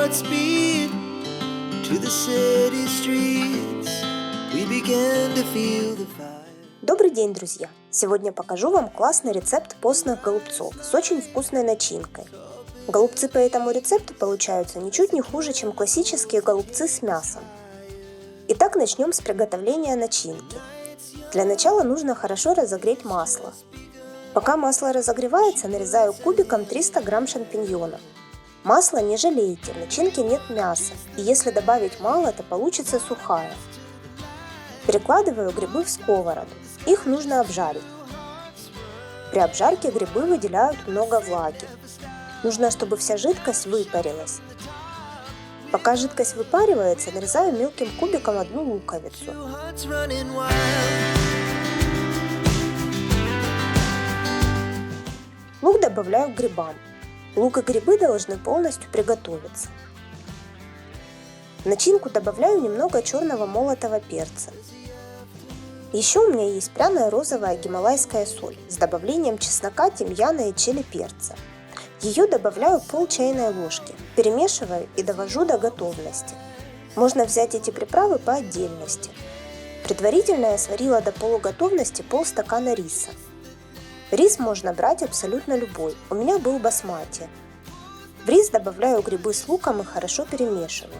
Godspeed to the city streets. We began to feel the fire. Добрый день, друзья! Сегодня покажу вам классный рецепт постных голубцов с очень вкусной начинкой. Голубцы по этому рецепту получаются ничуть не хуже, чем классические голубцы с мясом. Итак, начнем с приготовления начинки. Для начала нужно хорошо разогреть масло. Пока масло разогревается, нарезаю кубиком 300 грамм шампиньонов. Масло не жалейте, в начинке нет мяса, и если добавить мало, то получится сухая. Перекладываю грибы в сковороду. Их нужно обжарить. При обжарке грибы выделяют много влаги. Нужно, чтобы вся жидкость выпарилась. Пока жидкость выпаривается, нарезаю мелким кубиком одну луковицу. Лук добавляю к грибам. Лук и грибы должны полностью приготовиться. В начинку добавляю немного черного молотого перца. Еще у меня есть пряная розовая гималайская соль с добавлением чеснока, тимьяна и чили перца. Ее добавляю пол чайной ложки, перемешиваю и довожу до готовности. Можно взять эти приправы по отдельности. Предварительно я сварила до полуготовности полстакана риса. Рис можно брать абсолютно любой, у меня был басмати. В рис добавляю грибы с луком и хорошо перемешиваю.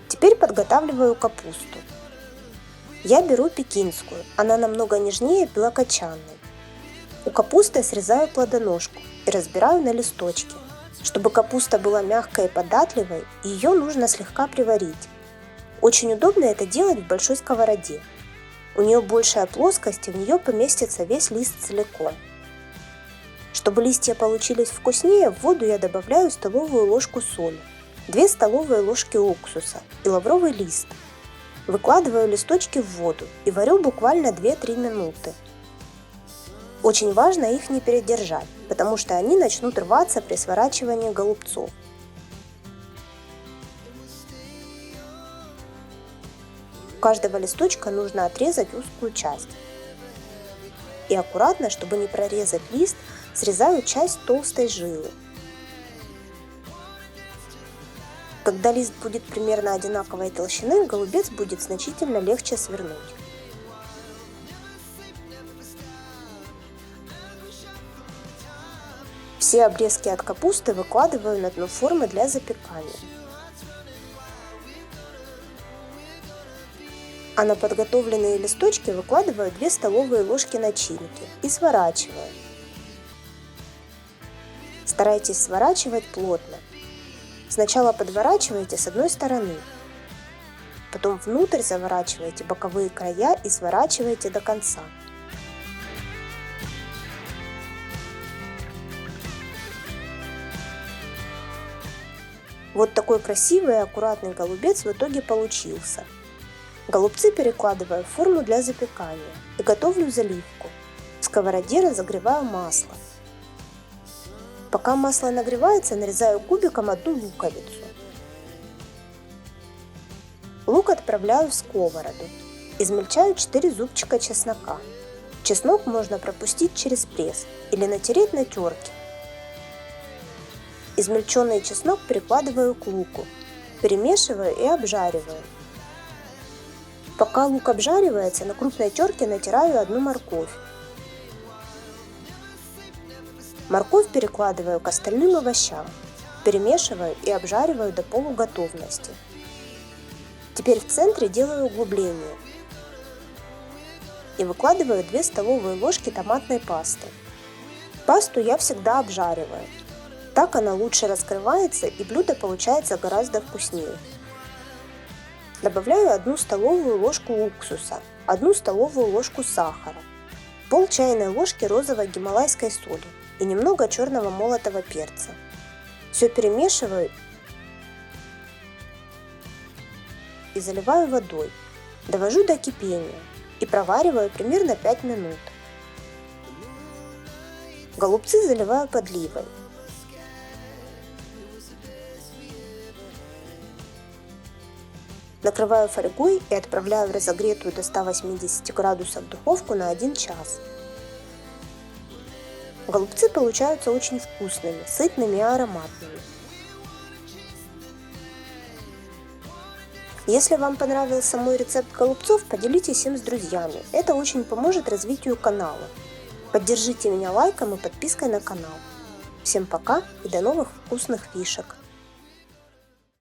Теперь подготавливаю капусту. Я беру пекинскую, она намного нежнее белокочанной. У капусты срезаю плодоножку и разбираю на листочки. Чтобы капуста была мягкой и податливой, ее нужно слегка приварить. Очень удобно это делать в большой сковороде. У нее большая плоскость, и в нее поместится весь лист целиком. Чтобы листья получились вкуснее, в воду я добавляю столовую ложку соли, 2 столовые ложки уксуса и лавровый лист. Выкладываю листочки в воду и варю буквально 2-3 минуты. Очень важно их не передержать, потому что они начнут рваться при сворачивании голубцов. У каждого листочка нужно отрезать узкую часть. И аккуратно, чтобы не прорезать лист, срезаю часть толстой жилы. Когда лист будет примерно одинаковой толщины, голубец будет значительно легче свернуть. Все обрезки от капусты выкладываю на дно формы для запекания. А на подготовленные листочки выкладываю 2 столовые ложки начинки и сворачиваю. Старайтесь сворачивать плотно. Сначала подворачивайте с одной стороны, потом внутрь заворачивайте боковые края и сворачивайте до конца. Вот такой красивый и аккуратный голубец в итоге получился. Голубцы перекладываю в форму для запекания и готовлю заливку. В сковороде разогреваю масло. Пока масло нагревается, нарезаю кубиком одну луковицу. Лук отправляю в сковороду. Измельчаю 4 зубчика чеснока. Чеснок можно пропустить через пресс или натереть на терке. Измельченный чеснок перекладываю к луку, перемешиваю и обжариваю. Пока лук обжаривается, на крупной терке натираю одну морковь. Морковь перекладываю к остальным овощам, перемешиваю и обжариваю до полуготовности. Теперь в центре делаю углубление и выкладываю 2 столовые ложки томатной пасты. Пасту я всегда обжариваю. Так она лучше раскрывается и блюдо получается гораздо вкуснее. Добавляю 1 столовую ложку уксуса, 1 столовую ложку сахара, пол чайной ложки розовой гималайской соли и немного черного молотого перца. Все перемешиваю и заливаю водой. Довожу до кипения и провариваю примерно 5 минут. Голубцы заливаю подливой. Накрываю фольгой и отправляю в разогретую до 180 градусов духовку на 1 час. Голубцы получаются очень вкусными, сытными и ароматными. Если вам понравился мой рецепт голубцов, поделитесь им с друзьями. Это очень поможет развитию канала. Поддержите меня лайком и подпиской на канал. Всем пока и до новых вкусных фишек!